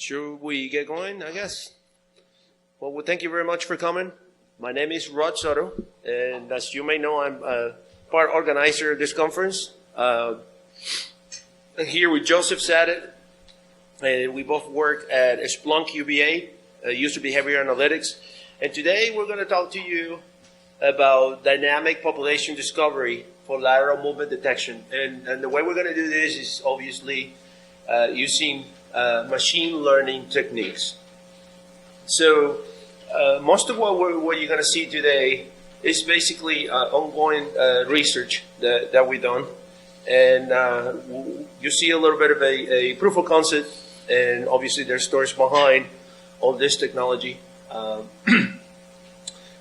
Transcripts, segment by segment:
Should we get going, I guess? Well, thank you very much for coming. My name is Soto, and as you may know, I'm part organizer of this conference. I'm here with Joseph Zadeh, and we both work at Splunk UBA, User Behavior Analytics. And today we're going to talk to you about dynamic population discovery for lateral movement detection. And the way we're going to do this is obviously using machine learning techniques. So most of what you're going to see today is basically ongoing research that we've done. And you see a little bit of a proof of concept, and obviously there's stories behind all this technology.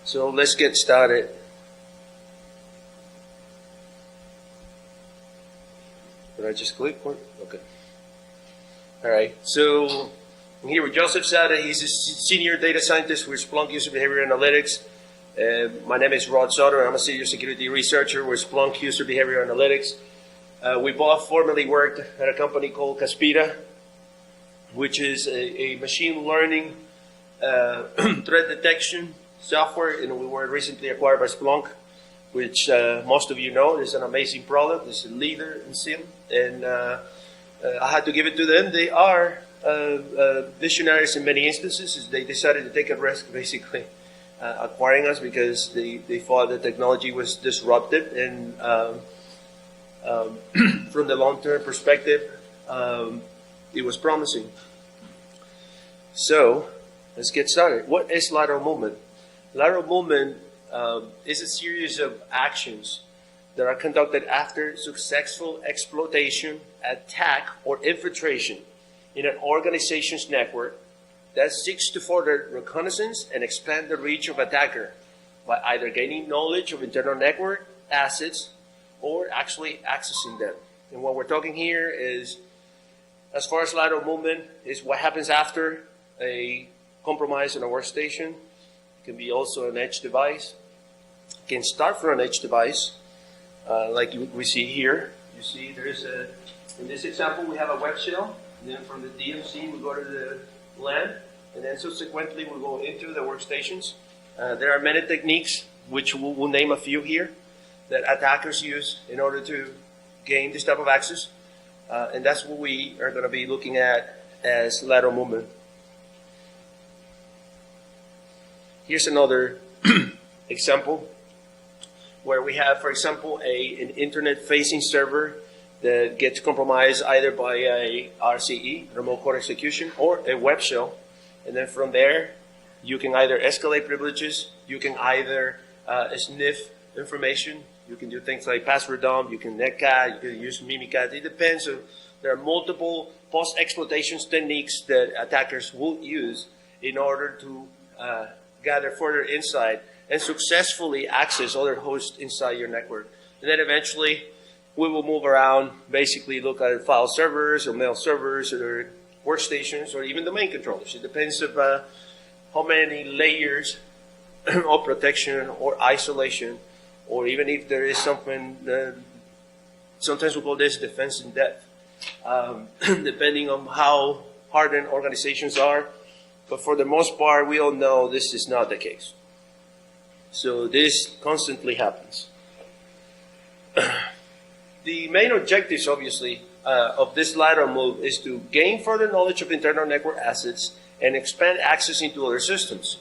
So let's get started. Did I just click? Okay. All right. So I'm here with Joseph Zadeh. He's a senior data scientist with Splunk User Behavior Analytics. My name is Soto, and I'm a senior security researcher with Splunk User Behavior Analytics. We both formerly worked at a company called Caspita, which is a machine learning threat detection software, and we were recently acquired by Splunk, which most of you know is an amazing product. It's a leader in SIEM, and I had to give it to them. They are visionaries in many instances. They decided to take a risk, basically, acquiring us because they thought the technology was disruptive, and from the long-term perspective, it was promising. So let's get started. What is lateral movement? Lateral movement is a series of actions that are conducted after successful exploitation, attack, or infiltration in an organization's network that seeks to further reconnaissance and expand the reach of attacker by either gaining knowledge of internal network assets or actually accessing them. And what we're talking here is, as far as lateral movement, is what happens after a compromise in a workstation. It can be also an edge device. It can start from an edge device, like we see here. You see there's in this example, we have a web shell. And then from the DMC, we go to the LAN. And then subsequently, we go into the workstations. There are many techniques, which we'll name a few here, that attackers use in order to gain this type of access. And that's what we are going to be looking at as lateral movement. Here's another example where we have, for example, an internet-facing server that gets compromised either by a RCE, remote code execution, or a web shell. And then from there, you can either escalate privileges, you can either sniff information, you can do things like password dump, you can netcat, you can use Mimikat. It depends. There are multiple post-exploitation techniques that attackers will use in order to gather further insight and successfully access other hosts inside your network. And then eventually, we will move around, basically look at file servers or mail servers or workstations or even domain controllers. It depends on how many layers of protection or isolation, or even if there is something, sometimes we call this defense in depth, depending on how hardened organizations are. But for the most part, we all know this is not the case. So this constantly happens. The main objectives, obviously, of this lateral move is to gain further knowledge of internal network assets and expand access into other systems.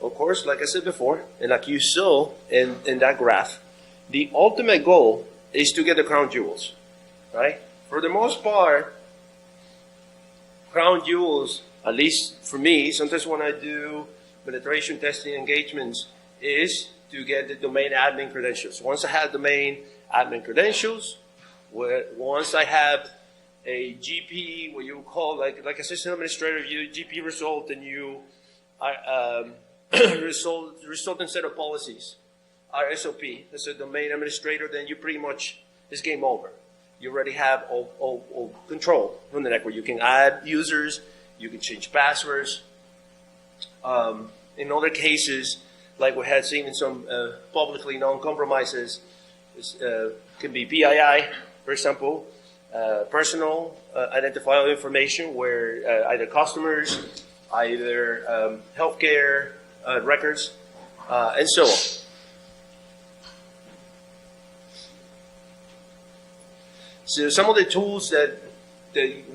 Of course, like I said before, and like you saw in that graph, the ultimate goal is to get the crown jewels, right? For the most part, crown jewels, at least for me, sometimes when I do penetration testing engagements, is to get the domain admin credentials. Once I have domain admin credentials, once I have a GP, what you call like a system administrator, you GP result, and you resultant set of policies, RSOP, as a domain administrator, then you pretty much, it's game over. You already have all control from the network. You can add users, you can change passwords. In other cases, like we had seen in some publicly known compromises, can be PII, for example. personal identifiable information where either customers, either healthcare records, and so on. So some of the tools that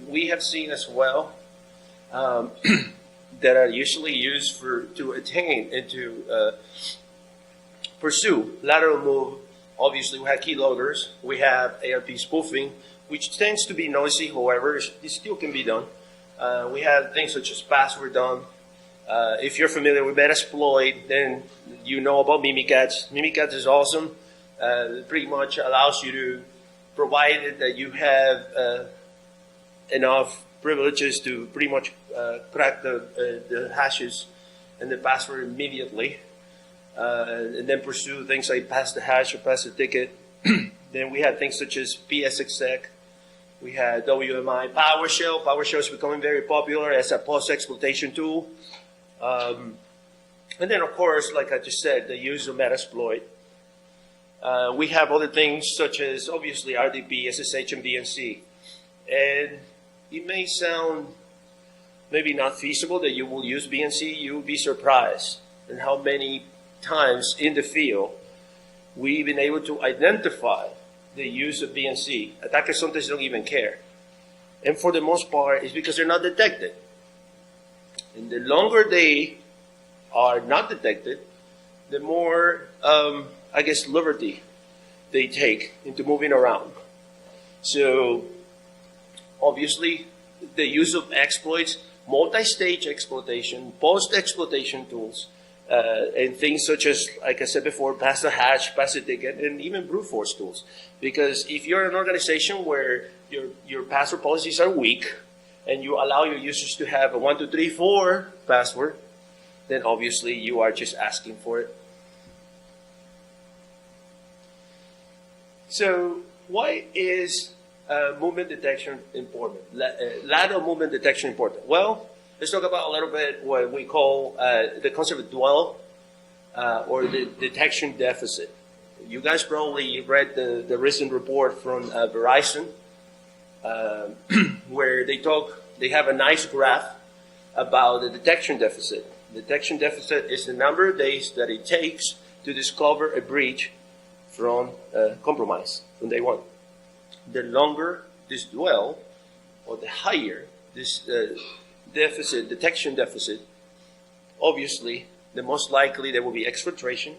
we have seen as well that are usually used to attain and to pursue lateral move. Obviously, we have keyloaders. We have ARP spoofing, which tends to be noisy. However, it still can be done. We have things such as password dump. If you're familiar with Metasploit, then you know about Mimikatz. Mimikatz is awesome. It pretty much allows you to, provided that you have enough privileges to pretty much crack the hashes and the password immediately, and then pursue things like pass the hash or pass the ticket. Then we have things such as PSExec. We have WMI PowerShell. PowerShell is becoming very popular as a post-exploitation tool. And then, of course, like I just said, the use of Metasploit. We have other things such as, obviously, RDP, SSH, and BNC. And it may sound maybe not feasible that you will use BNC. You will be surprised in how many times in the field we've been able to identify the use of BNC. Attackers sometimes don't even care. And for the most part, it's because they're not detected. And the longer they are not detected, the more, I guess, liberty they take into moving around. So, obviously, the use of exploits, multi-stage exploitation, post-exploitation tools, and things such as, like I said before, pass the hash, pass the ticket, and even brute force tools. Because if you're an organization where your password policies are weak, and you allow your users to have a 1, 2, 3, 4 password, then obviously you are just asking for it. So why is movement detection important? Lateral movement detection important? Well, let's talk about a little bit what we call the concept of dwell or the detection deficit. You guys probably read the recent report from Verizon where they have a nice graph about the detection deficit. The detection deficit is the number of days that it takes to discover a breach from compromise from day one. The longer this dwell, or the higher this detection deficit, obviously, the most likely there will be exfiltration.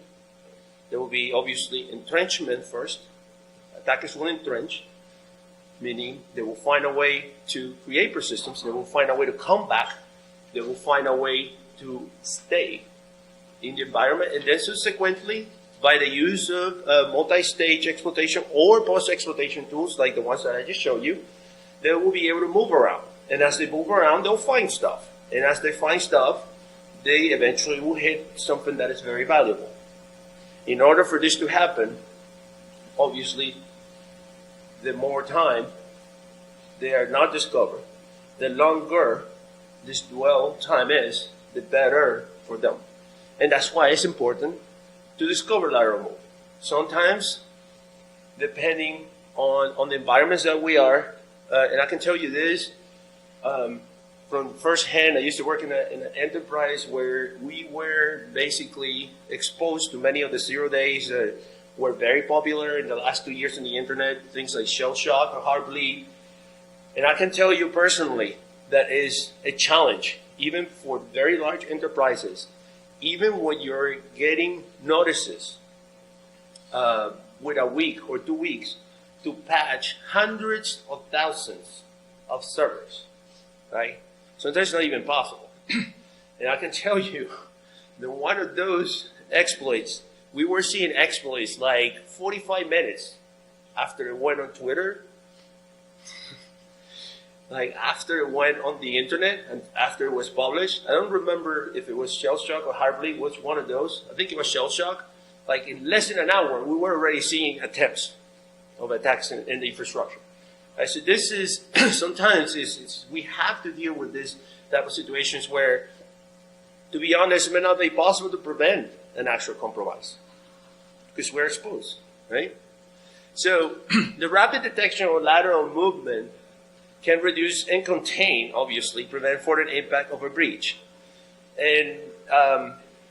There will be, obviously, entrenchment first. Attackers will entrench, meaning they will find a way to create persistence. They will find a way to come back. They will find a way to stay in the environment. And then subsequently, by the use of multi-stage exploitation or post-exploitation tools like the ones that I just showed you, they will be able to move around. And as they move around, they'll find stuff. And as they find stuff, they eventually will hit something that is very valuable. In order for this to happen, obviously, the more time they are not discovered, the longer this dwell time is, the better for them. And that's why it's important to discover lateral move. Sometimes, depending on the environments that we are, and I can tell you this, from first hand, I used to work in an enterprise where we were basically exposed to many of the 0 days that were very popular in the last 2 years on the internet, things like shell shock or heartbleed. And I can tell you personally, that is a challenge, even for very large enterprises. Even when you're getting notices with a week or 2 weeks to patch hundreds of thousands of servers, right? Sometimes it's not even possible. And I can tell you that one of those exploits, we were seeing exploits like 45 minutes after it went on Twitter, like after it went on the internet and after it was published. I don't remember if it was shell shock or heartbleed, which one of those. I think it was shell shock. Like in less than an hour, we were already seeing attempts of attacks in the infrastructure. So this is, sometimes we have to deal with this type of situations where, to be honest, it may not be possible to prevent an actual compromise because we're exposed, right? So the rapid detection of lateral movement can reduce and contain, obviously, prevent further impact of a breach. And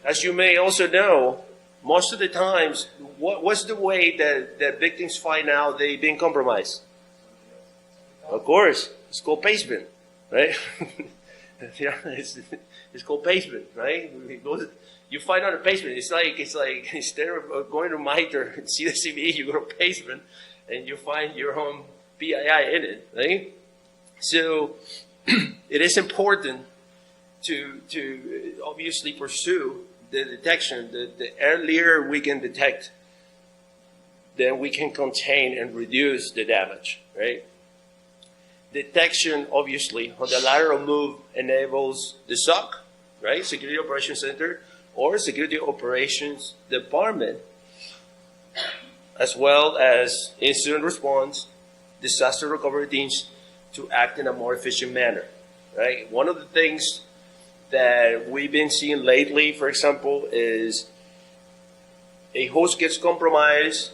as you may also know, most of the times, what's the way that victims find out they've been compromised? Of course, it's called pacement, right? Yeah, it's called pacement, right? You find out a pacement. It's like instead of going to MITE or CSCB, you go to pacement, and you find your own PII in it, right? So it is important to obviously pursue the detection. The earlier we can detect, then we can contain and reduce the damage, right? Detection, obviously, on the lateral move enables the SOC, right, Security Operations Center, or Security Operations Department, as well as incident response, disaster recovery teams, to act in a more efficient manner, right? One of the things that we've been seeing lately, for example, is a host gets compromised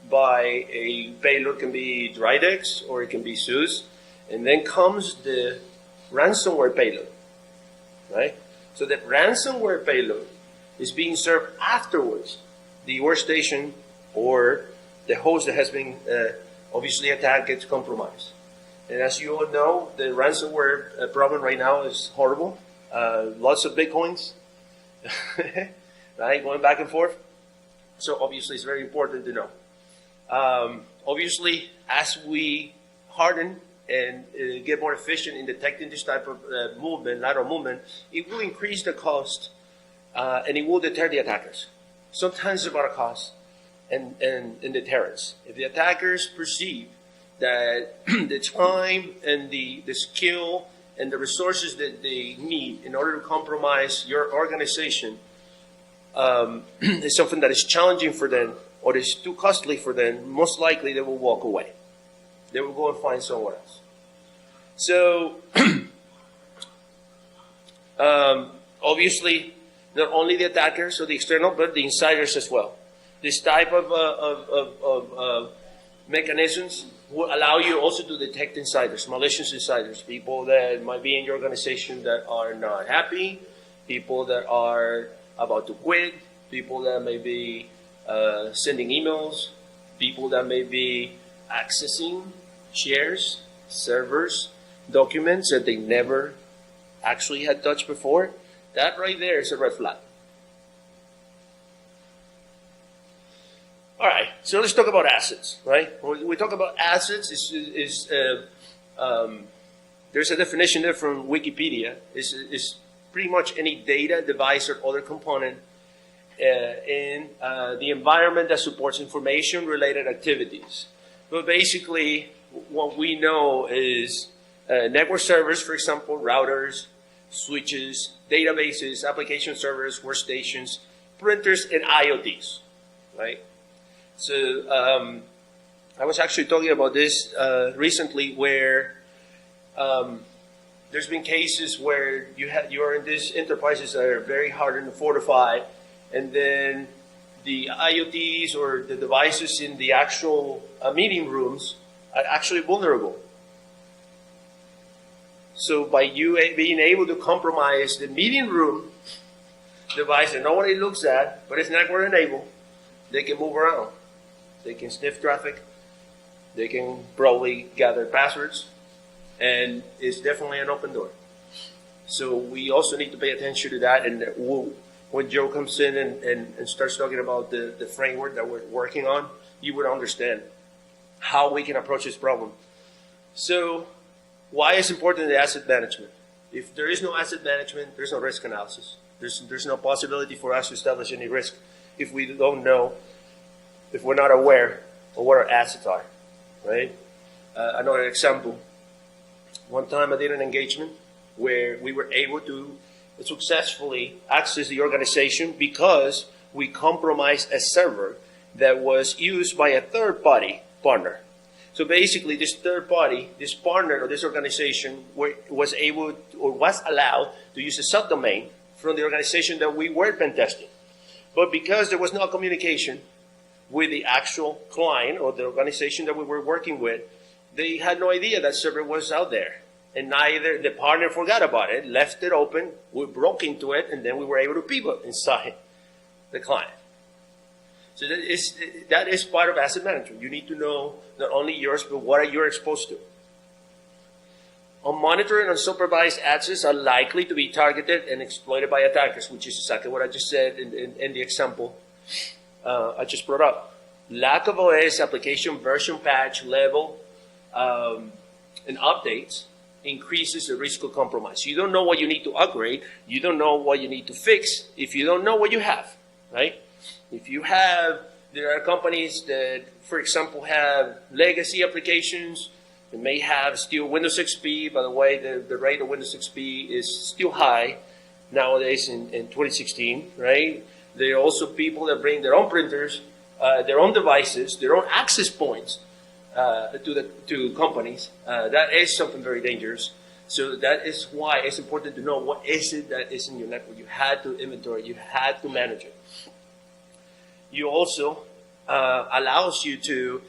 by a payload. Can be Dridex or it can be SUS, and then comes the ransomware payload, right? So that ransomware payload is being served afterwards. The workstation or the host that has been obviously attacked gets compromised. And as you all know, the ransomware problem right now is horrible. Lots of Bitcoins, right, going back and forth. So obviously it's very important to know. Obviously, as we harden and get more efficient in detecting this type of movement, lateral movement, it will increase the cost and it will deter the attackers. Sometimes it's about a cost and deterrence. If the attackers perceive that the time and the skill and the resources that they need in order to compromise your organization is something that is challenging for them or is too costly for them, most likely they will walk away. They will go and find somewhere else. So, obviously, not only the attackers or the external, but the insiders as well. This type of mechanisms will allow you also to detect insiders, malicious insiders, people that might be in your organization that are not happy, people that are about to quit, people that may be sending emails, people that may be accessing shares, servers, documents that they never actually had touched before. That right there is a red flag. All right, so let's talk about assets, right? When we talk about assets, there's a definition there from Wikipedia. It's pretty much any data, device, or other component in the environment that supports information-related activities. But basically, what we know is network servers, for example, routers, switches, databases, application servers, workstations, printers, and IoTs, right? So I was actually talking about this recently, where there's been cases where you are in these enterprises that are very hard to fortify, and then the IoTs or the devices in the actual meeting rooms are actually vulnerable. So by you being able to compromise the meeting room device that nobody looks at, but it's network enabled, they can move around. They can sniff traffic. They can probably gather passwords. And it's definitely an open door. So we also need to pay attention to that. And when Joe comes in and starts talking about the framework that we're working on, you would understand how we can approach this problem. So why is important the asset management? If there is no asset management, there's no risk analysis. There's no possibility for us to establish any risk if we don't know, if we're not aware of what our assets are, right? Another example. One time I did an engagement where we were able to successfully access the organization because we compromised a server that was used by a third-party partner. So basically, this third party, this partner or this organization was able or was allowed to use a subdomain from the organization that we were pen testing. But because there was no communication, with the actual client or the organization that we were working with, they had no idea that server was out there. And neither the partner forgot about it, left it open, we broke into it, and then we were able to pivot inside the client. So that is part of asset management. You need to know not only yours, but what are you exposed to. Unmonitored and unsupervised access are likely to be targeted and exploited by attackers, which is exactly what I just said in the example I just brought up. Lack of OS, application version patch level, and updates increases the risk of compromise. You don't know what you need to upgrade. You don't know what you need to fix if you don't know what you have, right? If you have, there are companies that, for example, have legacy applications. They may have still Windows XP. By the way, the rate of Windows XP is still high nowadays in 2016, right? There are also people that bring their own printers, their own devices, their own access points to companies. That is something very dangerous. So that is why it's important to know what is it that is in your network. You had to inventory, you had to manage it. You also allows you to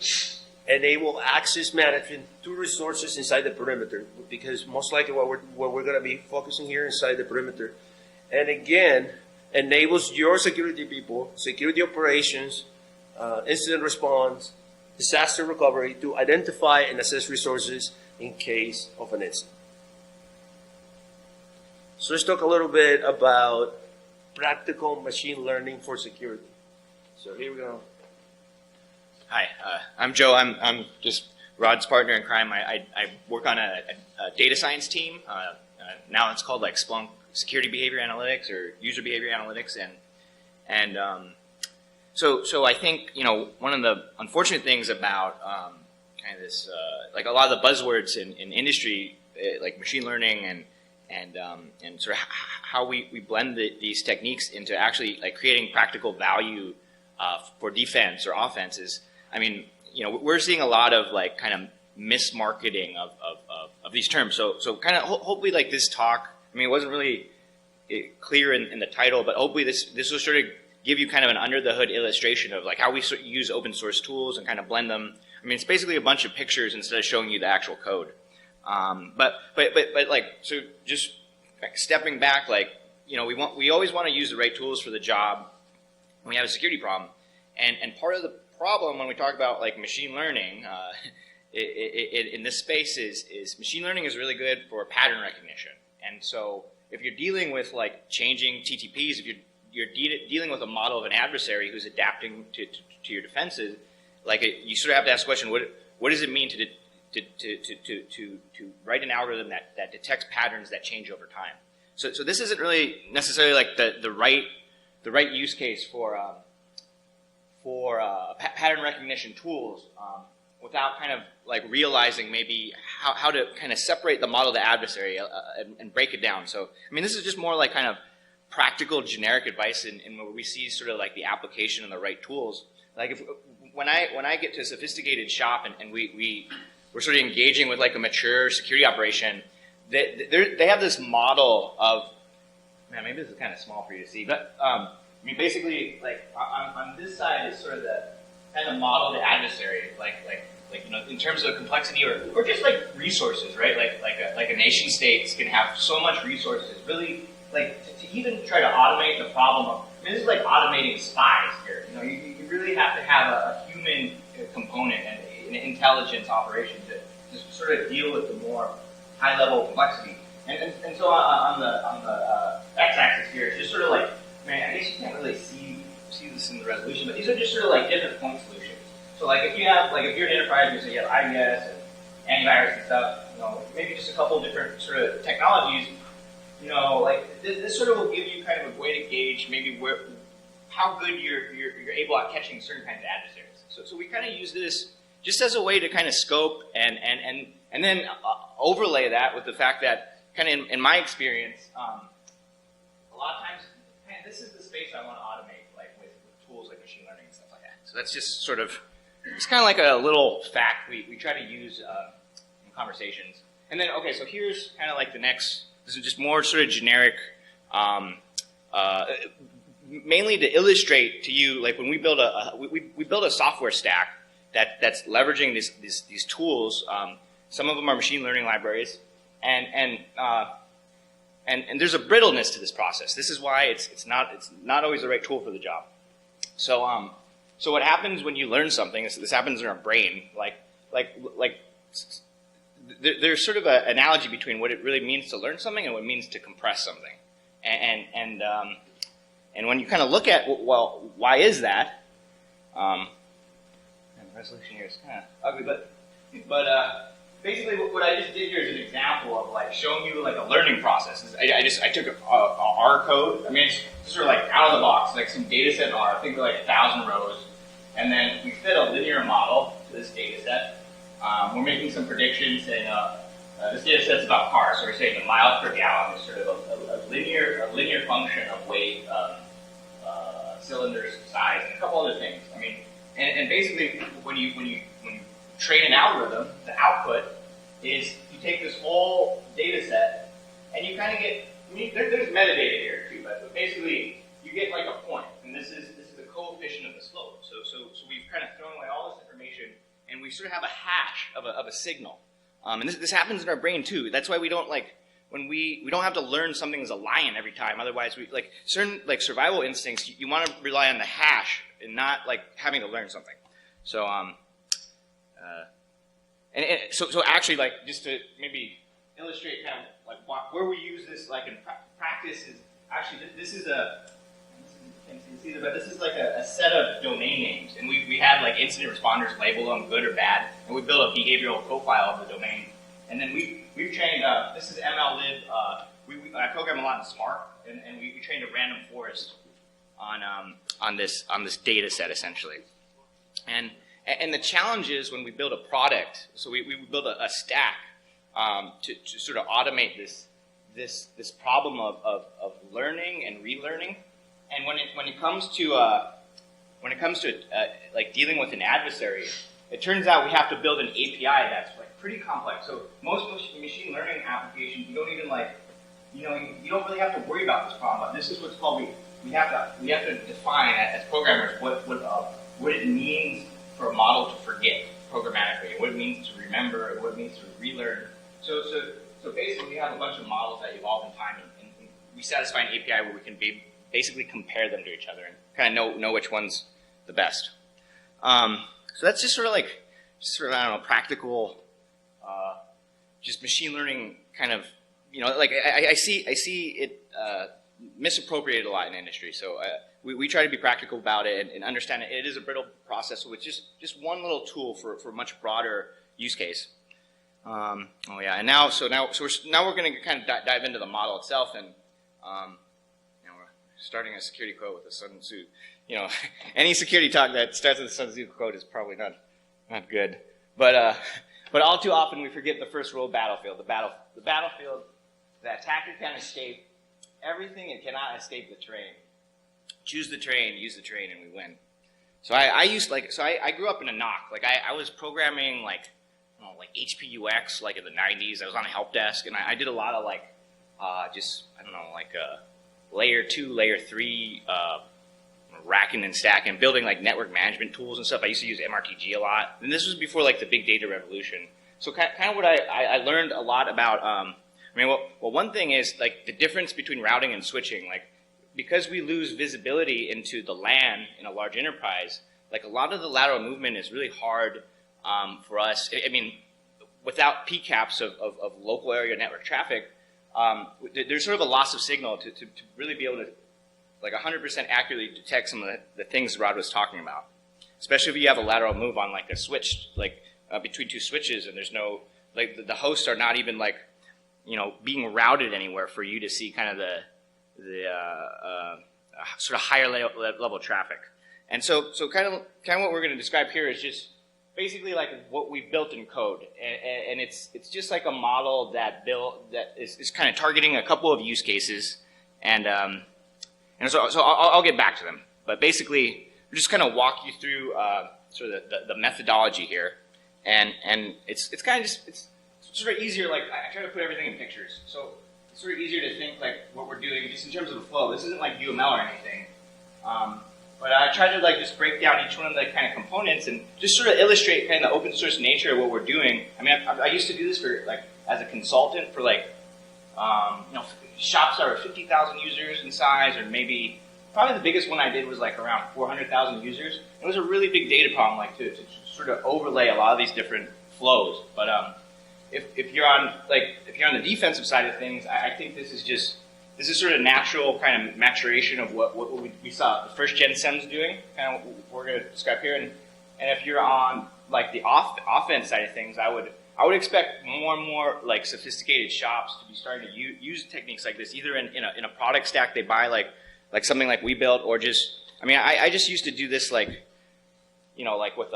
enable access management to resources inside the perimeter, because most likely what we're going to be focusing here inside the perimeter. And again, enables your security people, security operations, incident response, disaster recovery to identify and assess resources in case of an incident. So let's talk a little bit about practical machine learning for security. So here we go. Hi, I'm Joe. I'm just Rod's partner in crime. I work on a data science team. Now it's called like Splunk Security Behavior Analytics or User Behavior Analytics, and so I think one of the unfortunate things about kind of this like a lot of the buzzwords in industry like machine learning and sort of how we blend these techniques into actually like creating practical value for defense or offense is, I mean, we're seeing a lot of like kind of mismarketing of these terms. So kind of hopefully like this talk, I mean, it wasn't really clear in the title, but hopefully this will sort of give you kind of an under the hood illustration of like how we use open source tools and kind of blend them. I mean, it's basically a bunch of pictures instead of showing you the actual code. But like, so just stepping back, like, we always want to use the right tools for the job when we have a security problem. And part of the problem when we talk about like machine learning in this space is machine learning is really good for pattern recognition. And so if you're dealing with like changing TTPs, if you're dealing with a model of an adversary who's adapting to your defenses, like you sort of have to ask the question, what does it mean to write an algorithm that detects patterns that change over time? So this isn't really necessarily like the right use case for pattern recognition tools without kind of like realizing maybe how to kind of separate the model to adversary and break it down. So I mean, this is just more like kind of practical generic advice in where we see sort of like the application and the right tools. Like when I get to a sophisticated shop and we're sort of engaging with like a mature security operation, they have this model of, man, maybe this is kind of small for you to see, but I mean, basically, like on this side is sort of the kind of model the adversary, like in terms of complexity or just like resources, right? Like a nation states can have so much resources, really, like to even try to automate the problem of. I mean, this is like automating spies here. You really have to have a human component and an intelligence operation to sort of deal with the more high level complexity. And so on the x-axis here, it's just sort of like. Man, I guess you can't really see this in the resolution, but these are just sort of like different point solutions. So like if you're an enterprise, you say you have IDS and antivirus and stuff, maybe just a couple of different sort of technologies, like this sort of will give you kind of a way to gauge maybe how good you're able at catching certain kinds of adversaries. So we kind of use this just as a way to kind of scope and then overlay that with the fact that kind of in my experience, a lot of times. This is the space I want to automate, like with tools like machine learning and stuff like that. So that's just sort of, it's kind of like a little fact we try to use in conversations. And then, okay, so here's kind of like the next, this is just more sort of generic, mainly to illustrate to you, like when we build we build a software stack that's leveraging these tools. Some of them are machine learning libraries, and there's a brittleness to this process. This is why it's not always the right tool for the job. So so what happens when you learn something? This happens in our brain. There's sort of an analogy between what it really means to learn something and what it means to compress something. And when you kind of look at, well, why is that? And the resolution here is kind of ugly, but basically what I just did here is an example of like showing you like a learning process. I took a R code. I mean, it's sort of like out of the box, like some data set in R. I think like 1,000 rows, and then we fit a linear model to this data set. We're making some predictions, saying this data set's about cars, so we're saying the miles per gallon is sort of a linear function of weight, cylinders, size, and a couple other things. I mean, and basically when you train an algorithm, the output is you take this whole data set and you kind of get. I mean, there's metadata here too, but basically you get like a point, and this is the coefficient of the slope. So we've kind of thrown away all this information, and we sort of have a hash of a signal. And this happens in our brain too. That's why we don't we don't have to learn something as a lion every time. Otherwise, we like certain like survival instincts. You want to rely on the hash and not like having to learn something. So so actually, like just to maybe illustrate kind of like where we use this like in practice is actually this is like a set of domain names, and we had like incident responders label them good or bad, and we built a behavioral profile of the domain, and then we've trained. This is MLlib. I program a lot in Spark, and we trained a random forest on this data set essentially, and the challenge is when we build a product. So we build a stack to sort of automate this problem of learning and relearning. And when it comes to like dealing with an adversary, it turns out we have to build an API that's like pretty complex. So most machine learning applications, you don't even you don't really have to worry about this problem. But this is what's called we have to define as programmers what it means for a model to forget programmatically, what it means to remember, and what it means to relearn. So basically, we have a bunch of models that evolve in time, and we satisfy an API where we can basically compare them to each other and kind of know which one's the best. So that's just sort of I don't know, practical, just machine learning kind of, like I see it misappropriated a lot in industry. So we try to be practical about it and understand it is a brittle process with just one little tool for a much broader use case. And now we're going to kind of dive into the model itself, and we're starting a security quote with a Sun Tzu. Any security talk that starts with a Sun Tzu quote is probably not good. But all too often we forget the first rule of battlefield. The battlefield, the attacker can escape everything and cannot escape the terrain. Choose the terrain, use the terrain, and we win. So I grew up in a NOC. Like I was programming like HPUX like in the 90s. I was on a help desk, and I did a lot of layer 2, layer 3 racking and stacking, building like network management tools and stuff. I used to use MRTG a lot, and this was before like the big data revolution. So kind of what I learned a lot about. One thing is like the difference between routing and switching. Like because we lose visibility into the LAN in a large enterprise, like a lot of the lateral movement is really hard for us. I mean, without PCAPs of local area network traffic, there's sort of a loss of signal to really be able to like 100% accurately detect some of the things Rod was talking about. Especially if you have a lateral move on like a switch, like between two switches, and there's no, like the hosts are not even like, being routed anywhere for you to see kind of the sort of higher level traffic. And so kind of what we're going to describe here is just basically like what we built in code, and it's just like a model that is kind of targeting a couple of use cases, and so I'll get back to them. But basically, we're just kind of walk you through sort of the methodology here, and it's kind of just it's sort of easier. Like I try to put everything in pictures, so it's sort of easier to think like what we're doing just in terms of the flow. This isn't like UML or anything. But I tried to like just break down each one of the kind of components and just sort of illustrate kind of the open source nature of what we're doing. I mean, I used to do this for like as a consultant for like shops that were 50,000 users in size, or maybe probably the biggest one I did was like around 400,000 users. It was a really big data problem, like to sort of overlay a lot of these different flows. But if you're on the defensive side of things, I think this is sort of natural kind of maturation of what we saw the first gen SEM's doing, kind of what we're going to describe here. And if you're on like the offense side of things, I would expect more and more like sophisticated shops to be starting to use techniques like this, either in a product stack they buy, like something like we built, or just, I mean, I just used to do this like with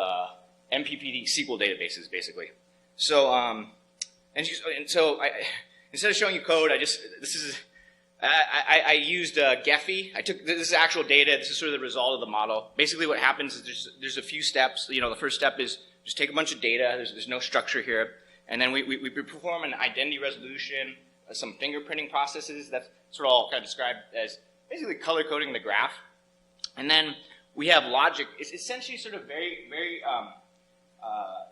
MPPD SQL databases basically. So so instead of showing you code, I used Gephi. This is actual data. This is sort of the result of the model. Basically, what happens is there's a few steps. The first step is just take a bunch of data. There's no structure here, and then we perform an identity resolution, some fingerprinting processes. That's sort of all kind of described as basically color coding the graph, and then we have logic. It's essentially sort of very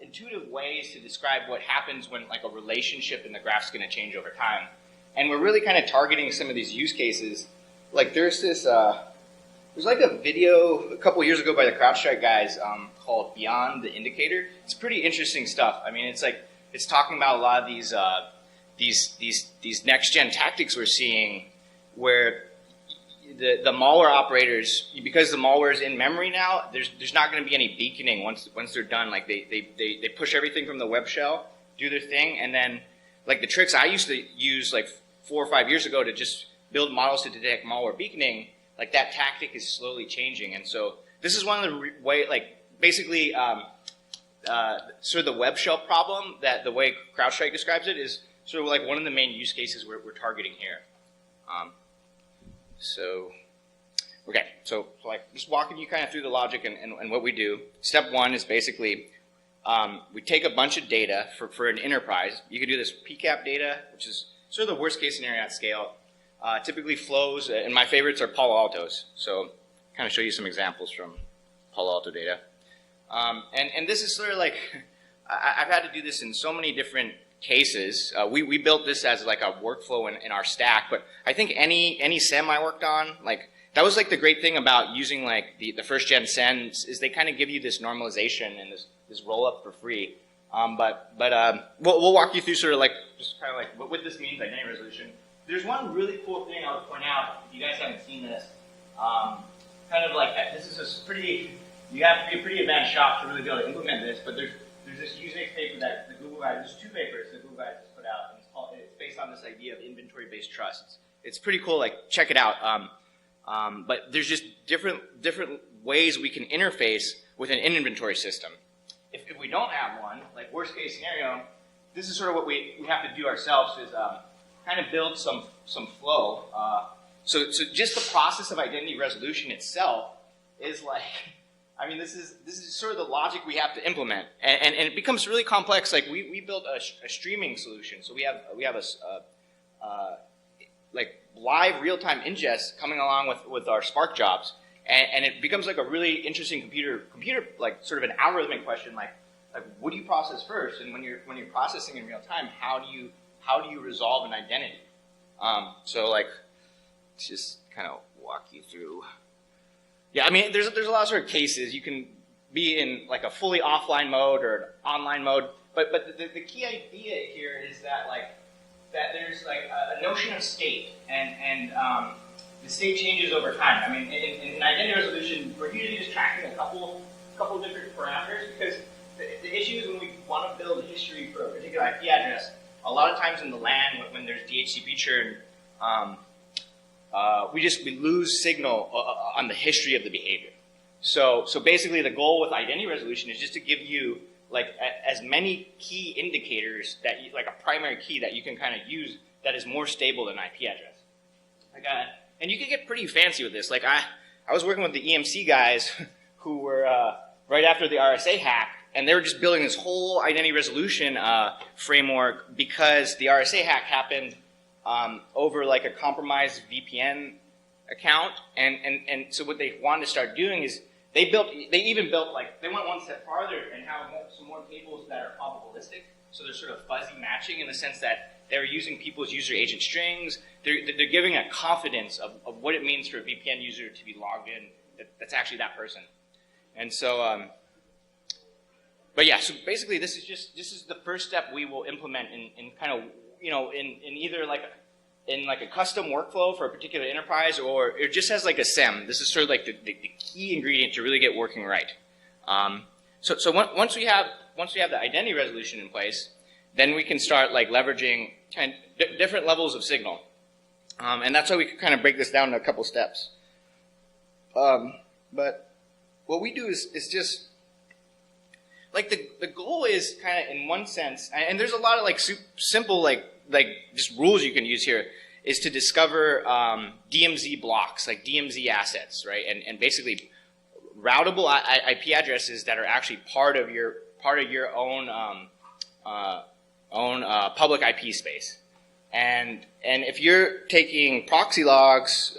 intuitive ways to describe what happens when like a relationship in the graph is going to change over time. And we're really kind of targeting some of these use cases. Like there's like a video a couple years ago by the CrowdStrike guys called Beyond the Indicator. It's pretty interesting stuff. I mean, it's talking about a lot of these next gen tactics we're seeing, where the malware operators, because the malware is in memory now, there's not going to be any beaconing once they're done. Like they push everything from the web shell, do their thing, and then like the tricks I used to use like 4 or 5 years ago to just build models to detect malware beaconing, like that tactic is slowly changing. And so this is one of the basically sort of the web shell problem that the way CrowdStrike describes it is sort of like one of the main use cases we're targeting here. So like just walking you kind of through the logic and what we do. Step one is basically we take a bunch of data for an enterprise. You can do this PCAP data, which is sort of the worst case scenario at scale. Typically flows, and my favorites are Palo Altos. So kind of show you some examples from Palo Alto data. And this is sort of like, I've had to do this in so many different cases. We built this as like a workflow in our stack, but I think any SEM I worked on, like that was like the great thing about using like the first gen SEMs is they kind of give you this normalization and this roll up for free. But we'll walk you through sort of like just kind of like what this means, identity resolution. There's one really cool thing I would point out if you guys haven't seen this. Kind of like this is a pretty, you have to be a pretty advanced shop to really be able to implement this. But there's this Unix paper that the Google guys, there's 2 papers that Google guys just put out, and it's based on this idea of inventory-based trust. It's pretty cool. Like check it out. But there's just different ways we can interface with an inventory system. If we don't have one, like worst case scenario, this is sort of what we have to do ourselves is kind of build some flow. So just the process of identity resolution itself is like, I mean, this is sort of the logic we have to implement, and it becomes really complex. Like we built a streaming solution, so we have a like live real-time ingest coming along with our Spark jobs, and it becomes like a really interesting computer like sort of an algorithmic question, like what do you process first? And when you're processing in real time, how do you resolve an identity? So like, let's just kind of walk you through. Yeah, I mean, there's a lot of sort of cases. You can be in like a fully offline mode or an online mode, but the key idea here is that there's like a notion of state, and the state changes over time. I mean, in identity resolution, we're usually just tracking a couple different parameters, because the issue is when we want to build a history for a particular IP address, a lot of times in the LAN, when there's DHCP churn, we lose signal on the history of the behavior. So basically, the goal with identity resolution is just to give you like as many key indicators that like a primary key that you can kind of use that is more stable than IP address. Like, and you can get pretty fancy with this. Like I was working with the EMC guys who were right after the RSA hack, and they were just building this whole identity resolution framework because the RSA hack happened over like a compromised VPN account, and so what they wanted to start doing is they even built like, they went one step farther and have some more tables that are probabilistic, so they're sort of fuzzy matching in the sense that they're using people's user agent strings. They're giving a confidence of what it means for a VPN user to be logged in, that's actually that person. And so, but yeah, so basically this is the first step we will implement in kind of, in either like a custom workflow for a particular enterprise, or it just as like a SEM. This is sort of like the key ingredient to really get working right. So once we have the identity resolution in place, then we can start like leveraging kind of different levels of signal. And that's how we can kind of break this down in a couple steps. But what we do is just, like the goal is kind of in one sense, and there's a lot of like simple like just rules you can use here, is to discover DMZ blocks, like DMZ assets, right? And basically routable IP addresses that are actually part of your own public IP space. And if you're taking proxy logs,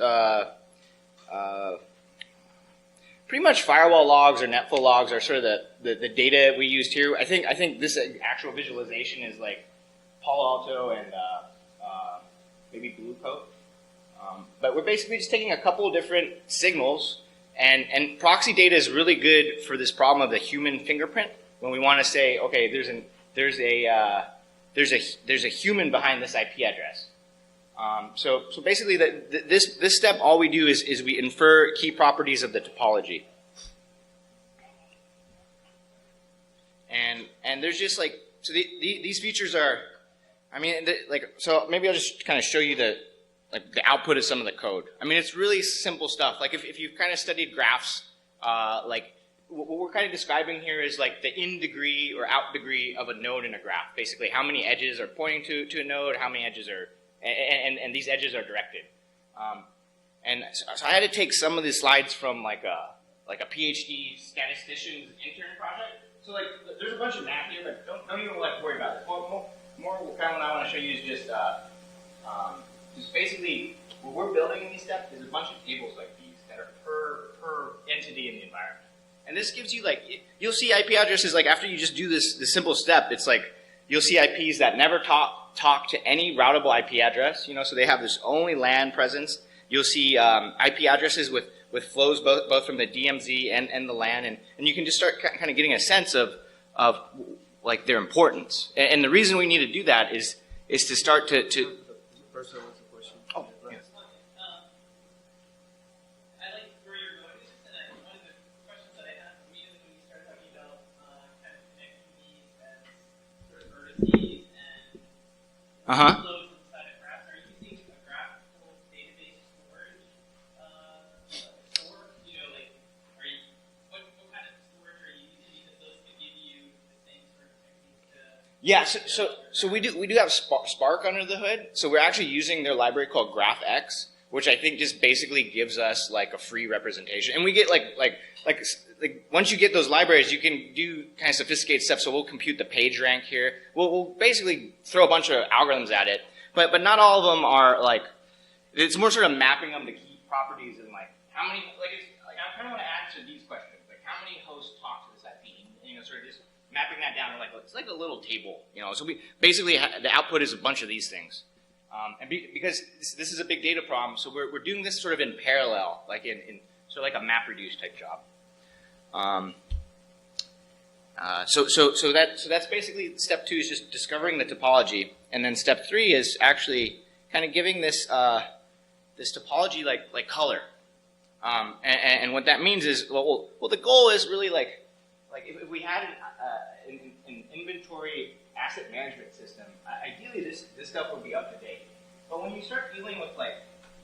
pretty much firewall logs or netflow logs are sort of the data we used here. I think this actual visualization is like Palo Alto and maybe Blue Coat. But we're basically just taking a couple of different signals, and proxy data is really good for this problem of the human fingerprint. When we want to say, okay, there's a human behind this IP address. So basically, this step, all we do is we infer key properties of the topology. And there's just like, so these features are, I mean, so maybe I'll just kind of show you the output of some of the code. I mean, it's really simple stuff. Like if you've kind of studied graphs, like what we're kind of describing here is like the in degree or out degree of a node in a graph. Basically, how many edges are pointing to a node, how many edges are, and these edges are directed. And so I had to take some of these slides from like a PhD statistician's intern project. So like there's a bunch of math here, but don't even worry about it. More kind of what I want to show you is just basically what we're building in these steps is a bunch of tables like these that are per entity in the environment. And this gives you like, you'll see IP addresses like after you just do this simple step, it's like you'll see IPs that never talk to any routable IP address, so they have this only LAN presence. You'll see IP addresses with flows both from the DMZ and the LAN, and you can just start kind of getting a sense of like their importance. And the reason we need to do that is to start to First, what's the question? Oh, yes. I like where you're going with this, and one of the questions that I had immediately when you started talking about kind of connecting these as sort of vertices and flows inside a graph, are you using a graphical database storage store? Like, what kind of storage are you using that those could give you the same sort of technique to? Yeah, so we do have Spark under the hood. So we're actually using their library called GraphX, which I think just basically gives us like a free representation. And we get like once you get those libraries, you can do kind of sophisticated stuff. So we'll compute the page rank here. We'll basically throw a bunch of algorithms at it, but not all of them are like. It's more sort of mapping them to key properties and like how many I kind of want to add to these questions, like how many hosts talk to this IP, and sort of just mapping that down to it's like a little table, So we basically the output is a bunch of these things, and because this is a big data problem, so we're doing this sort of in parallel, like in sort of like a MapReduce type job. So that's basically step 2 is just discovering the topology, and then step 3 is actually kind of giving this this topology like color, and what that means is well the goal is really like if we had an inventory asset management system, ideally this stuff would be up to date. But when you start dealing with like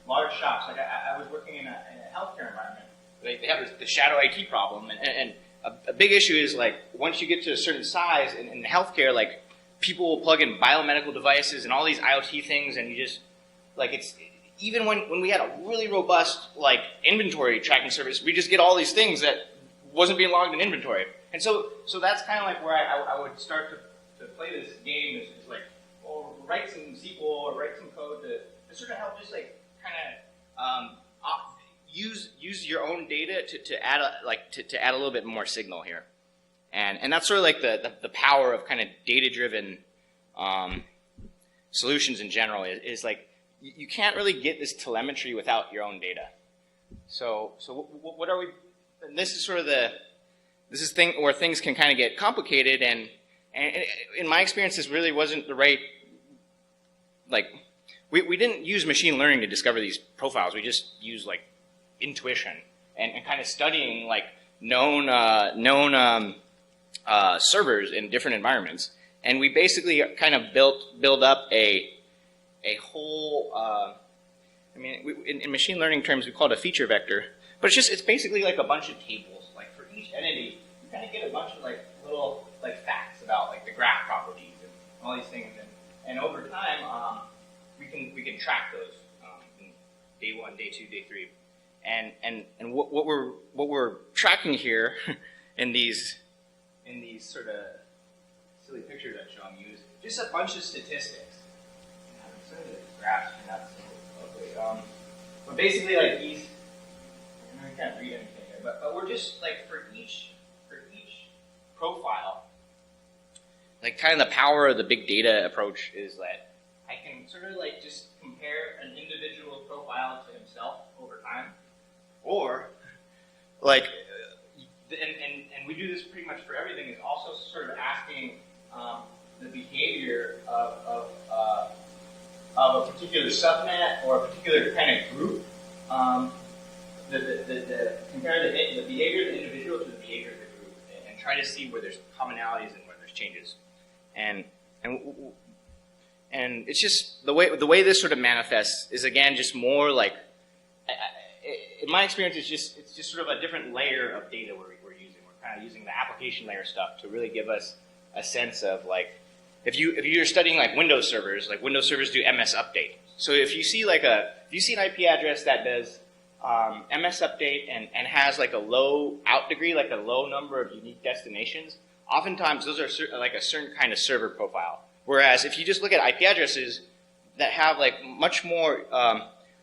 large shops, like I was working in a healthcare environment, they have the shadow IT problem, and a big issue is like once you get to a certain size in healthcare, like people will plug in biomedical devices and all these IoT things, and you just like it's even when we had a really robust like inventory tracking service, we just get all these things that wasn't being logged in inventory. And so that's kind of like where I would start to play this game is like, well, write some SQL or write some code to sort of help just like kind of use your own data to add to add a little bit more signal here, and that's sort of like the power of kind of data-driven solutions in general is like you can't really get this telemetry without your own data. So what are we? And this is sort of thing where things can kind of get complicated, and in my experience, this really wasn't the right, like, we didn't use machine learning to discover these profiles. We just used like intuition and kind of studying like known servers in different environments, and we basically kind of build up a whole. I mean, in machine learning terms, we call it a feature vector, but it's basically like a bunch of tables. Like for each entity, you kind of get a bunch of like little like facts about like the graph properties and all these things, and over time, we can track those in day 1, day 2, day 3, and what we're tracking here in these sort of silly pictures I'm showing you is just a bunch of statistics. Some of the graphs are not so ugly. But basically, like these, I can't read anything here, but we're just like for each profile, like kind of the power of the big data approach is that I can sort of like just compare an individual profile to himself over time, or like, and we do this pretty much for everything. Is also sort of asking the behavior of a particular subnet or a particular kind of group. Compare the behavior of the individual to the behavior of the group, and try to see where there's commonalities and where there's changes, and it's just the way this sort of manifests is again just more like, in my experience, it's just sort of a different layer of data we're using. We're kind of using the application layer stuff to really give us a sense of like, if you're studying like Windows servers do MS update. So if you see an IP address that does MS update and has like a low out degree, like a low number of unique destinations, oftentimes those are like a certain kind of server profile. Whereas if you just look at IP addresses that have like much more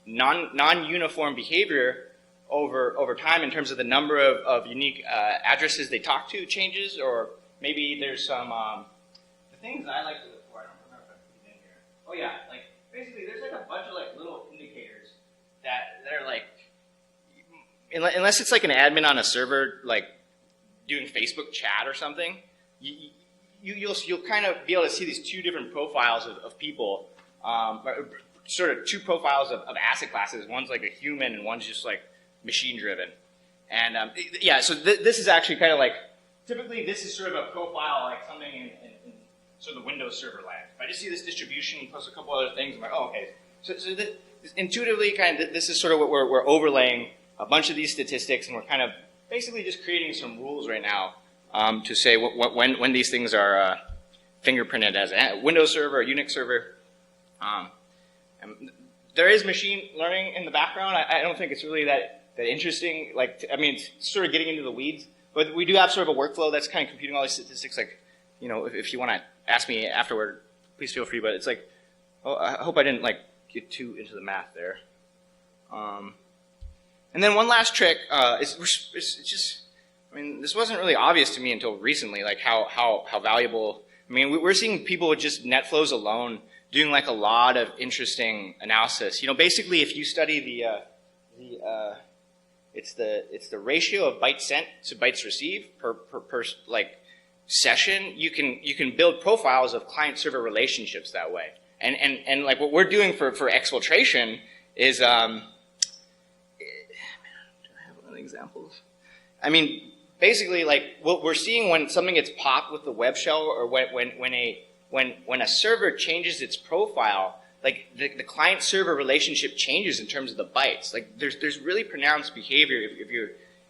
non-uniform behavior over time in terms of the number of unique addresses they talk to changes, or maybe there's some the things that I like to look for. I don't remember if I put it in here. Oh yeah, like basically there's like a bunch of like little indicators that are like, unless it's like an admin on a server like doing Facebook chat or something, you'll kind of be able to see these two different profiles of people, sort of two profiles of asset classes. One's like a human and one's just like machine driven. And yeah, so this is actually kind of like, typically this is sort of a profile like something in sort of the Windows server land. If I just see this distribution plus a couple other things, I'm like, oh, okay. So this, intuitively, kind of this is sort of what we're overlaying a bunch of these statistics, and we're kind of basically just creating some rules right now to say when these things are fingerprinted as a Windows server, a Unix server. There is machine learning in the background. I don't think it's really that interesting. Like, I mean, it's sort of getting into the weeds, but we do have sort of a workflow that's kind of computing all these statistics. Like, you know, if you want to ask me afterward, please feel free. But it's like, oh, I hope I didn't like get too into the math there. And then one last trick is it's just, I mean, this wasn't really obvious to me until recently, like how valuable. I mean, we're seeing people with just net flows alone doing like a lot of interesting analysis. You know, basically, if you study it's the ratio of bytes sent to bytes received per like session. You can build profiles of client server relationships that way. And like what we're doing for exfiltration is do I have one examples? I mean, basically, like what we're seeing when something gets popped with the web shell, or when a server changes its profile, like the client server relationship changes in terms of the bytes. Like there's really pronounced behavior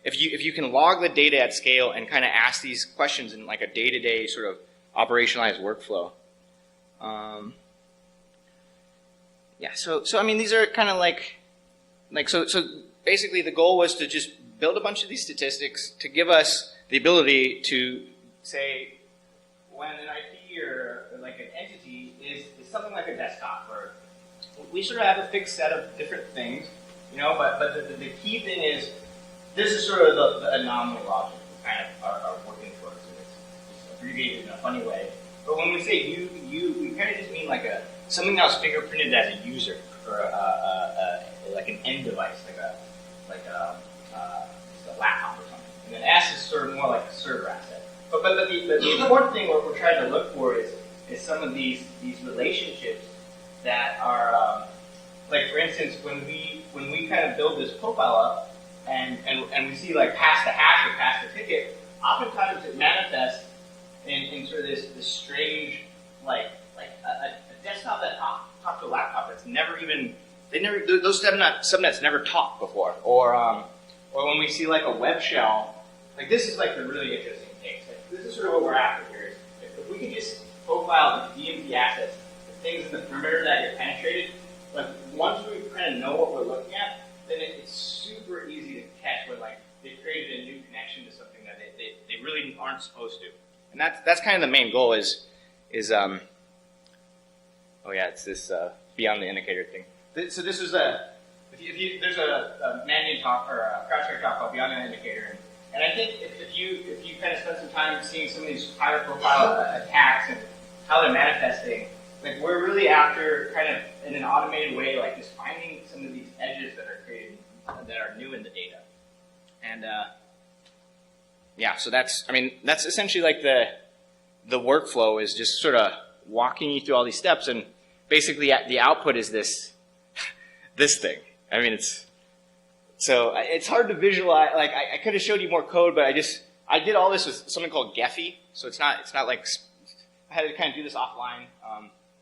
if you can log the data at scale and kind of ask these questions in like a day-to-day sort of operationalized workflow. Yeah, so I mean, these are kind of like so basically the goal was to just build a bunch of these statistics to give us the ability to say when an IP or like an entity is something like a desktop, where we sort of have a fixed set of different things you know. But the key thing is, this is sort of the anomaly logic we kind of are working towards, and it's abbreviated in a funny way. But when we say you, we kind of just mean like something that was fingerprinted as a user, or like an end device, like a laptop or something. And then S is sort of more like a server asset. But the important thing what we're trying to look for is some of these relationships that are like, for instance, when we kind of build this profile up and we see like pass the hash or pass the ticket, oftentimes it manifests in sort of this strange like a desktop that talks to a laptop that's never even those subnets never talked before, or when we see like a web shell, like this is like the really interesting case. Like, this is sort of what we're after here. Is if we can just profile the DMP assets, the things in the perimeter that get penetrated, like once we kind of know what we're looking at, then it's super easy to catch when like they've created a new connection to something that they really aren't supposed to. And that's kind of the main goal is it's this beyond the indicator thing. So this is there's a Mannion talk or a CrowdStrike talk called Beyond the Indicator, and I think if you kind of spend some time seeing some of these higher profile attacks and how they're manifesting, like we're really after kind of in an automated way, like just finding some of these edges that are created that are new in the data, and so that's essentially like the workflow is just sort of walking you through all these steps, and basically the output is this thing. I mean, it's hard to visualize. Like I could have showed you more code, but I did all this with something called Gephi. So it's not like I had to kind of do this offline.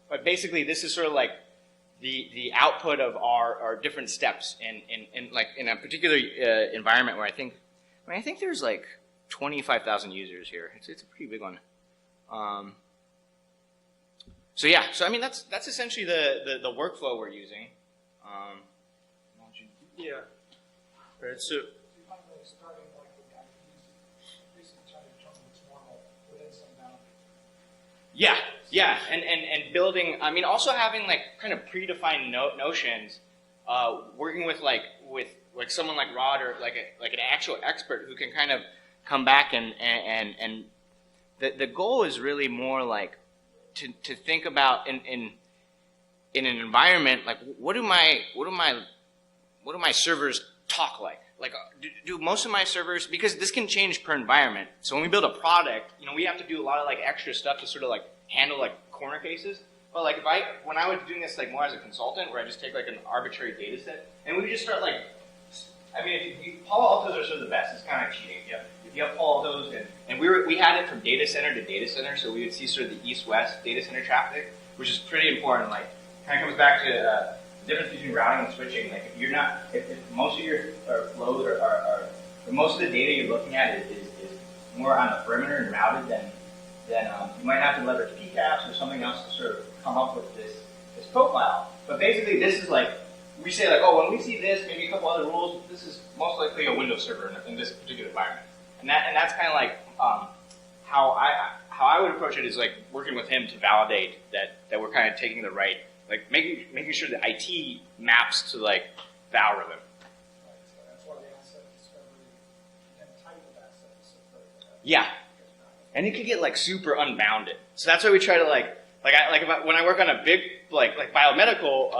But basically, this is sort of like the output of our different steps in a particular environment where I think there's like 25,000 users here. It's a pretty big one. So I mean that's essentially the workflow we're using. Yeah. Right. So. Starting like with that, basically trying to determine what's normal within some boundaries. Yeah, and building. I mean, also having like kind of predefined notions. Working with someone like Rod or like an actual expert who can kind of come back and the goal is really more like to think about in an environment like what do my servers talk like? Like, do most of my servers, because this can change per environment. So when we build a product, we have to do a lot of like extra stuff to sort of like handle like corner cases. But like when I was doing this like more as a consultant, where I just take like an arbitrary data set and we just start like, I mean, Palo Altos are sort of the best. It's kind of like cheating. If you have Palo Altos and we had it from data center to data center, so we would see sort of the east-west data center traffic, which is pretty important. Like, kind of comes back to the difference between routing and switching. Like if most of your flows are most of the data you're looking at is more on the perimeter and routed, then you might have to leverage PCAPs or something else to sort of come up with this profile. But basically, this is like we say like, oh, when we see this, maybe a couple other rules, this is most likely a Windows server in this particular environment, and that's kind of like how I would approach it is like working with him to validate that we're kind of taking the right. Like making sure that IT maps to like the algorithm. Right, so that's why the asset discovery and type of asset is so critical. Yeah, and it could get like super unbounded. So that's why we try to when I work on a big like biomedical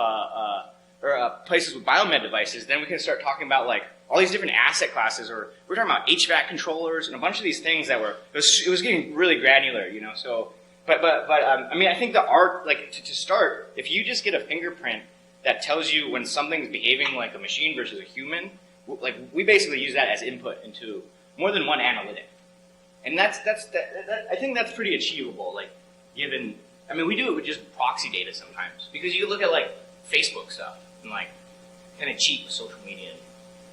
or places with biomed devices, then we can start talking about like all these different asset classes, or we're talking about HVAC controllers and a bunch of these things that it was getting really granular, So. But I mean, I think the art, like to start, if you just get a fingerprint that tells you when something's behaving like a machine versus a human, like we basically use that as input into more than one analytic, and that's I think that's pretty achievable. Like given, I mean, we do it with just proxy data sometimes because you look at like Facebook stuff and like kind of cheat with social media.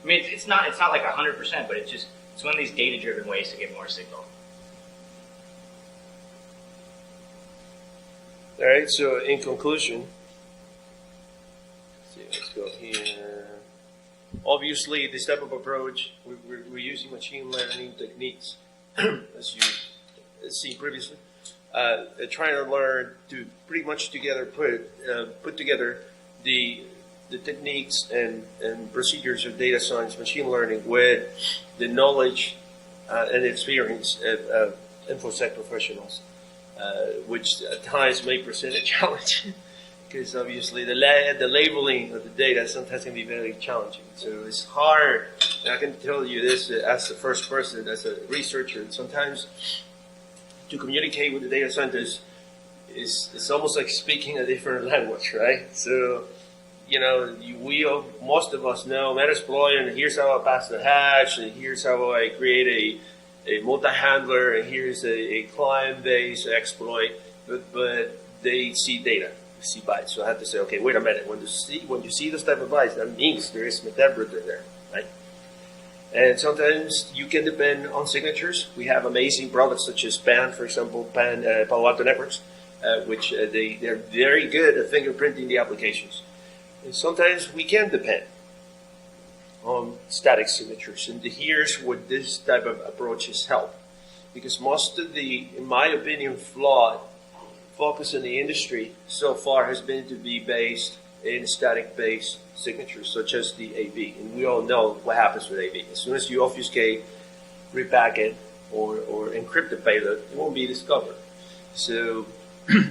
I mean, it's not like 100%, but it's one of these data-driven ways to get more signal. All right, so in conclusion, let's go here. Obviously, this type of approach, we're using machine learning techniques, as you seen previously, trying to learn to pretty much put together the the techniques and procedures of data science, machine learning, with the knowledge and experience of InfoSec professionals, which at times may present a challenge, because obviously the labeling of the data sometimes can be very challenging. So it's hard. And I can tell you this as the first person, as a researcher, sometimes to communicate with the data scientists it's almost like speaking a different language, right? So, most of us know Metasploit, and here's how I pass the hash, and here's how I create a multi-handler, and here's a client-based exploit, but they see data, see bytes. So I have to say, okay, wait a minute. When you see this type of bytes, that means there is metabrother there, right? And sometimes you can depend on signatures. We have amazing products such as PAN, for example, Palo Alto Networks, which they're very good at fingerprinting the applications. And sometimes we can depend on static signatures. And here's where this type of approaches help. Because most of the, in my opinion, flawed focus in the industry so far has been to be based in static-based signatures, such as the AV. And we all know what happens with AV. As soon as you obfuscate, repacket, or encrypt the payload, it won't be discovered. So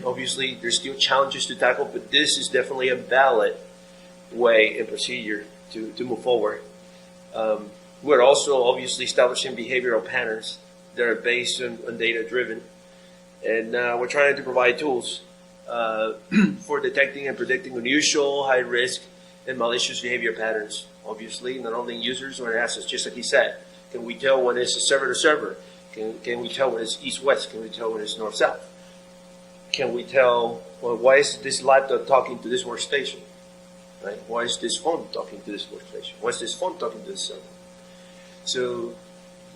obviously, there's still challenges to tackle, but this is definitely a valid way and procedure to move forward. We're also obviously establishing behavioral patterns that are based on data-driven, and we're trying to provide tools for detecting and predicting unusual, high-risk, and malicious behavior patterns. Obviously, not only in users or in assets, just like he said. Can we tell when it's a server-to-server? Can we tell when it's east-west? Can we tell when it's north-south? Can we tell, well, why is this laptop talking to this workstation? Right? Why is this phone talking to this workstation? Why is this phone talking to this server? So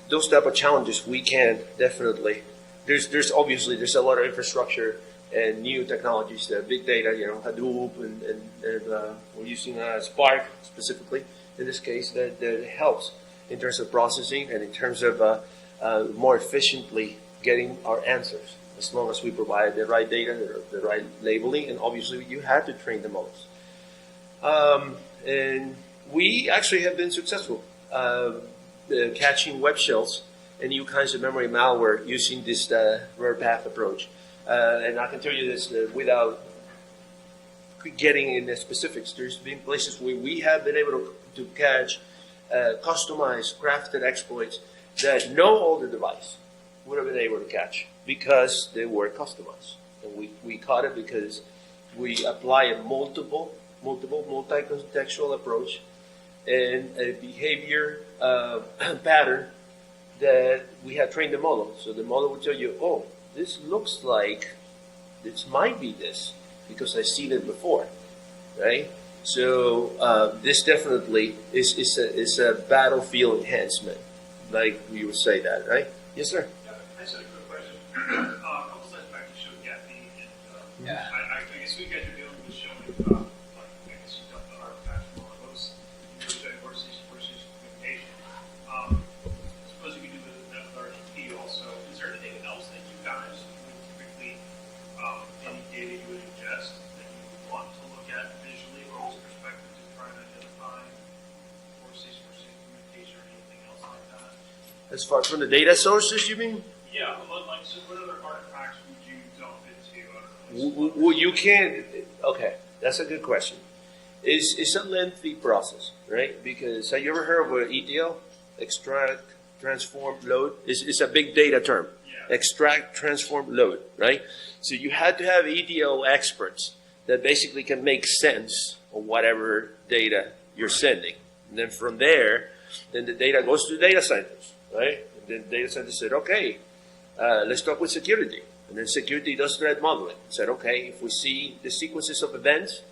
those type of challenges we can definitely. There's obviously a lot of infrastructure and new technologies, big data, Hadoop, and we're using Spark specifically in this case that helps in terms of processing and in terms of more efficiently getting our answers. As long as we provide the right data, the right labeling, and obviously you have to train the models. And we actually have been successful catching web shells and new kinds of memory malware using this rare path approach. And I can tell you this without getting into specifics. There's been places where we have been able to catch customized, crafted exploits that no older device would have been able to catch, because they were customized. And we caught it because we apply a multiple multi-contextual approach and a behavior pattern that we have trained the model. So the model will tell you, oh, this looks like this might be this because I've seen it before, right? So this definitely is a battlefield enhancement, like we would say that, right? Yes, sir. I just had a quick question. A couple slides back, you showed Gatsby, and I guess we guys are dealing with showing, I guess you've done the artifacts for all of those, versus communication. Suppose you could do that with RGP also. Is there anything else that you guys would typically, any data you would ingest that you would want to look at visually from this perspective to try and identify versus communication or anything else like that? As far from the data sources, you mean? Yeah, like, so what other artifacts would you dump into? I don't know, Well, you can. Okay, that's a good question. It's a lengthy process, right? Because have you ever heard of an ETL? Extract, transform, load. It's a big data term. Yeah. Extract, transform, load, right? So you had to have ETL experts that basically can make sense of whatever data you're sending. And then from there, then the data goes to the data scientists, right? And then the data scientist said, okay, let's talk with security. And then security does threat modeling. Said, okay, if we see the sequences of events,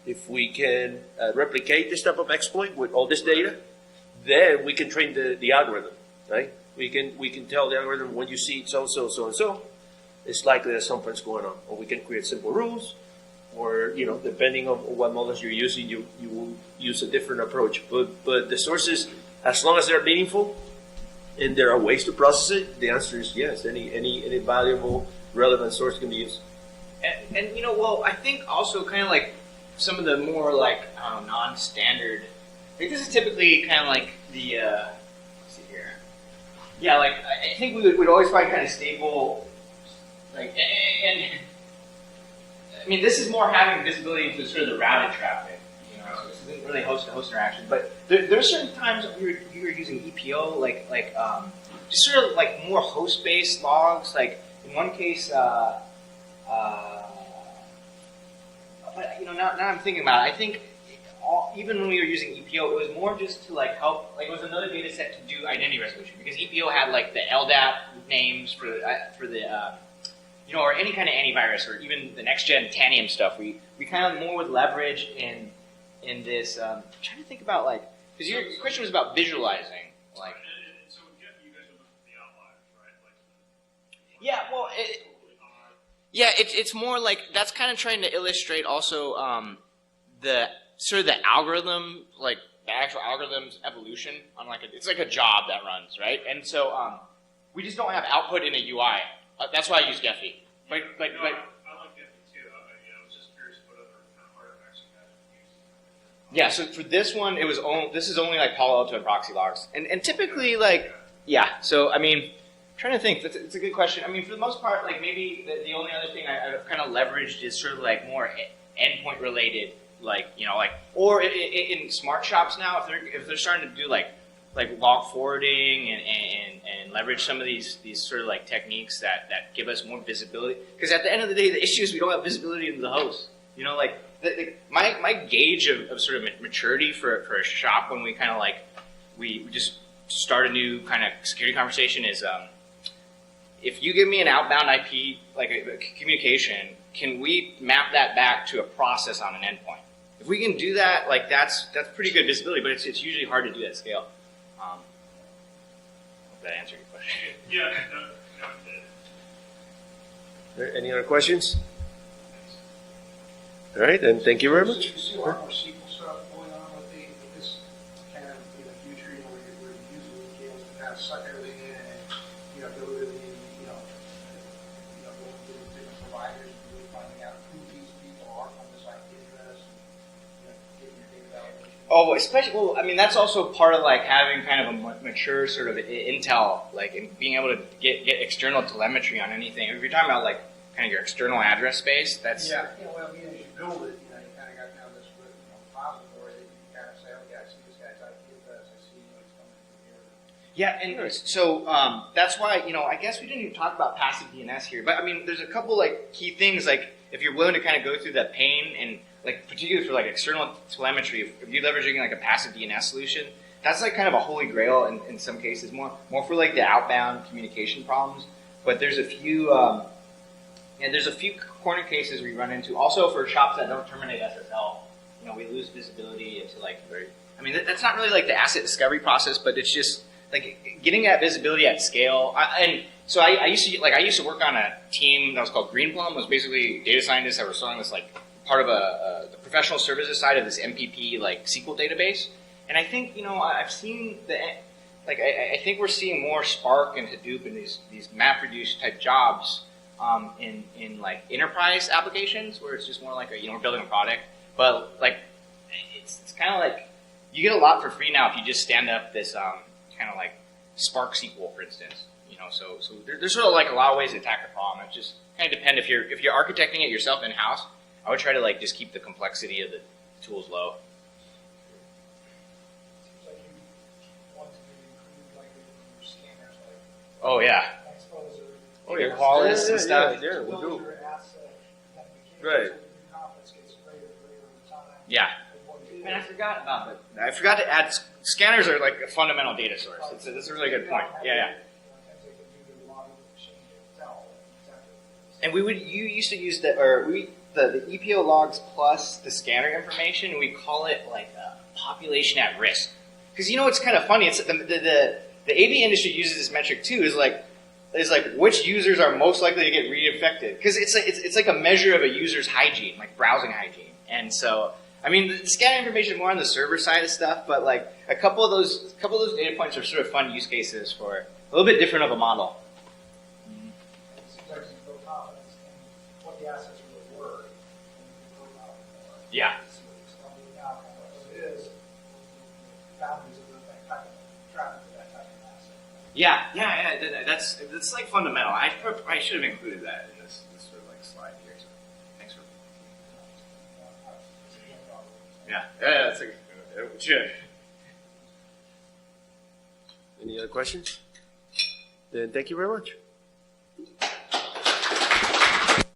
if we can replicate this type of exploit with all this data, then we can train the algorithm, right? We can tell the algorithm when you see so and so, it's likely that something's going on. Or we can create simple rules, or depending on what models you're using, you will use a different approach. But the sources, as long as they're meaningful, and there are ways to process it, the answer is yes. Any valuable, relevant source can be used. And well, I think also kind of like some of the more like non-standard. I think this is typically kind of like the. Let's see here. Yeah, like I think we'd always find kind of stable, like and I mean this is more having visibility into sort of the routed traffic. You know, so this isn't really host-to-host interaction, but there's certain times we were using EPO, just sort of like more host-based logs. Like in one case, but you know, now I'm thinking about it. I think even when we were using EPO, it was more just to like help. Like it was another data set to do identity resolution because EPO had like the LDAP names for the you know, or any kind of antivirus or even the next gen Tanium stuff. We kind of more would leverage in this. I'm trying to think about like because your question was about visualizing like. And so with Gephi, you guys are looking for the outliers, right? Like, Yeah, well, it's more like that's kind of trying to illustrate also the sort of the algorithm, like the actual algorithm's evolution on like it's like a job that runs, right? And so we just don't have output in a UI. That's why I use Gephi. I like Gephi too. I was just curious what other kind of artifacts you guys would use. Yeah, so for this one, this is only like Palo Alto and proxy logs, and typically like yeah. So I mean. Trying to think, it's a good question. I mean, for the most part, like maybe the only other thing I've kind of leveraged is sort of like more endpoint related, like you know, like or in smart shops now, if they're starting to do like log forwarding and leverage some of these sort of like techniques that give us more visibility. Because at the end of the day, the issue is we don't have visibility into the host. You know, like my gauge of sort of maturity for a shop when we kind of like we just start a new kind of security conversation is. If you give me an outbound IP, like a communication, can we map that back to a process on an endpoint? If we can do that, like that's pretty good visibility, but it's usually hard to do at scale. Hope that answered your question. Yeah, no, it did. Any other questions? All right, then thank you very much. You see a lot more SQL stuff going on with this kind of future, where you're using the games to kind of suck everything in and go to the going to the different providers and really finding out who these people are from this IP address and getting your data validation. Oh, especially, well, I mean, that's also part of like having kind of a mature sort of intel, like and being able to get external telemetry on anything. If you're talking about like kind of your external address space, that's well, I mean, as you build it, you kind of got now this repository that you can kind of say, okay, I see this guy's IP address, I see it's coming from here. Yeah, and so that's why, I guess we didn't even talk about passive DNS here, but I mean, there's a couple like key things, like if you're willing to kind of go through that pain and like particularly for like external telemetry, if you're leveraging like a passive DNS solution, that's like kind of a holy grail in some cases, more for like the outbound communication problems. But there's a few, corner cases we run into. Also for shops that don't terminate SSL, we lose visibility into like that's not really like the asset discovery process, but it's just like getting that visibility at scale. I used to work on a team that was called Greenplum. It was basically data scientists that were selling this like part of the professional services side of this MPP like SQL database. And I think I've seen I think we're seeing more Spark and Hadoop and these MapReduce type jobs in like enterprise applications where it's just more like we're building a product, but like it's kind of like you get a lot for free now if you just stand up this kind of like Spark SQL, for instance. So there's sort of like a lot of ways to attack the problem. It just kind of depends if you're architecting it yourself in house. I would try to like just keep the complexity of the tools low. Seems like you want to include like your scanners, like Oh yeah. expose or Oh yeah, Qualys and stuff. Yeah, we build do. your asset identification Right. so your confidence gets greater and greater over time. Yeah. Man, I forgot about that. I forgot to add scanners are like a fundamental data source. That's a really good point. Yeah. And you used to use the EPO logs plus the scanner information. We call it like a population at risk. Because it's kind of funny. It's the AV industry uses this metric too. Is like which users are most likely to get reinfected. Because it's like a measure of a user's hygiene, like browsing hygiene. And so the scanner information is more on the server side of stuff, but like a couple of those data points are sort of fun use cases for a little bit different of a model. It seems like you build confidence in what the assets really were. And you build out more. Yeah. boundaries of that type of traffic for that type of asset. Yeah. That's like fundamental. I should have included that in this sort of like slide here. So thanks for. Yeah. That's like it should. Any other questions? Then thank you very much.